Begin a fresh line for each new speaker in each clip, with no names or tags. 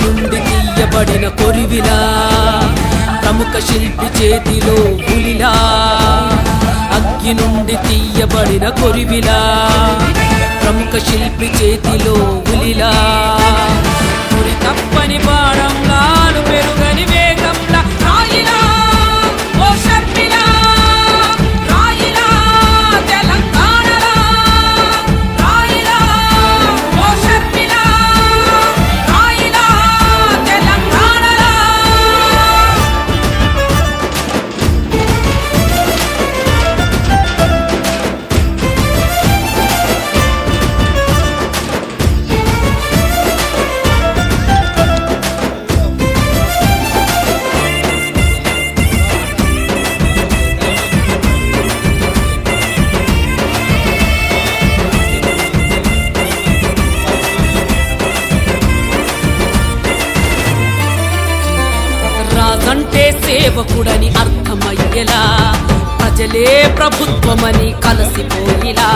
నుండి తీయబడిన కొరివిలా ప్రముఖ శిల్పి చేతిలో పులిలా, అగ్గి నుండి తీయబడిన కొరివిలా ప్రముఖ శిల్పి చేతిలో పులిలా, గురి తప్పని బాణంలాలు పెరుగని వేగంలా రాయిలా ఓ షర్మిలా, రాయిలా తెలంగాణలా, రాయిలా ఓ షర్మిలా, రాయిలా తెలంగాణలా. రాజంటే సేవకుడని అర్థమయ్యేలా, ప్రజలే ప్రభుత్వమని కలసిపోయిలా,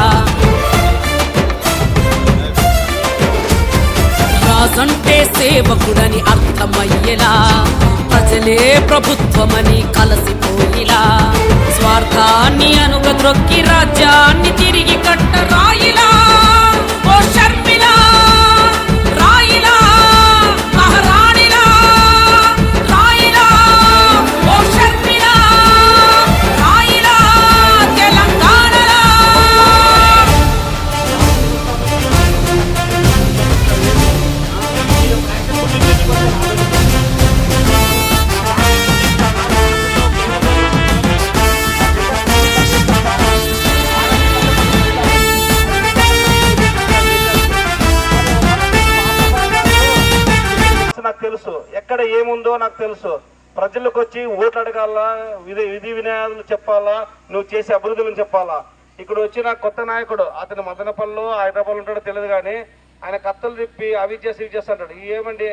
రాజంటే సేవకుడని అర్థమయ్యేలా, ప్రజలే ప్రభుత్వమని కలసిపోయిలా, స్వార్థాన్ని అనుగద్రొక్కి రాజ్యాన్ని తిరిగి కట్ట రాయిలా ఓ షర్మిలా, రాయిలా మహారాణిలా, రాయిలా ఓ షర్మిలా, రాయిలా తెలంగాణలా.
నాకు తెలుసు, ఎక్కడ ఏముందో నాకు తెలుసు. ప్రజలకు వచ్చి ఓట్లు అడగాలా, విధి వినయాలు చెప్పాలా, నువ్వు చేసే అభివృద్ధులను చెప్పాలా. ఇక్కడ వచ్చిన కొత్త నాయకుడు, అతను మదనపల్లిలో హైదరాబాద్ ఉంటాడో తెలియదు, కానీ ఆయన కత్తలు తిప్పి అవి చేసి ఇవి చేస్తా అంటాడు. ఏమండి,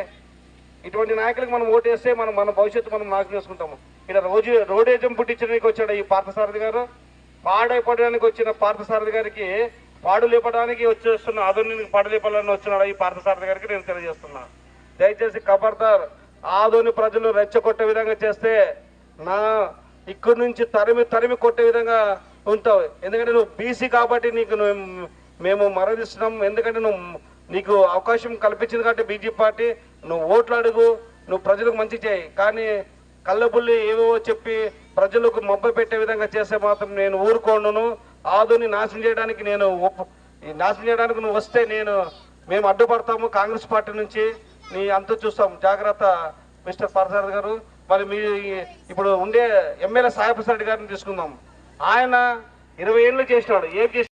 ఇటువంటి నాయకులకు మనం ఓటేస్తే మన భవిష్యత్తు మనం నాశనం చేసుకుంటాము. ఇక్కడ రోడేజం పుట్టించడానికి వచ్చాడు ఈ పార్థసారథి గారు. పాడైపోవడానికి వచ్చిన పార్థసారథి గారికి పాడు లేపడానికి వచ్చేస్తున్న ఆధునిక పాడు లేపాలని వచ్చినాడు ఈ పార్థసారథి గారికి నేను తెలియజేస్తున్నా. దయచేసి ఖబర్దార్, ఆదోని ప్రజలు రెచ్చగొట్టే విధంగా చేస్తే నా ఇక్కడి నుంచి తరిమి కొట్టే విధంగా ఉంటావు. ఎందుకంటే నువ్వు బీసీ కాబట్టి నీకు మేము మరణిస్తున్నాం. ఎందుకంటే నీకు అవకాశం కల్పించింది కాబట్టి బీజేపీ పార్టీ, నువ్వు ఓట్లు అడుగు, నువ్వు ప్రజలకు మంచి చేయి. కానీ కళ్ళబుల్లి ఏవో చెప్పి ప్రజలకు మొబ్బ పెట్టే విధంగా చేస్తే మాత్రం నేను ఊరుకోండును. ఆదోని నాశనం చేయడానికి నువ్వు వస్తే మేము అడ్డుపడతాము. కాంగ్రెస్ పార్టీ నుంచి నీ అంత చూస్తాం. జాగ్రత్త మిస్టర్ పార్థసారథి గారు. మరి మీ ఇప్పుడు ఉండే ఎమ్మెల్యే సాయిప్రసాద్ రెడ్డి గారిని తీసుకుందాం. ఆయన 20 ఏళ్ళు చేసినాడు. ఏం చేసి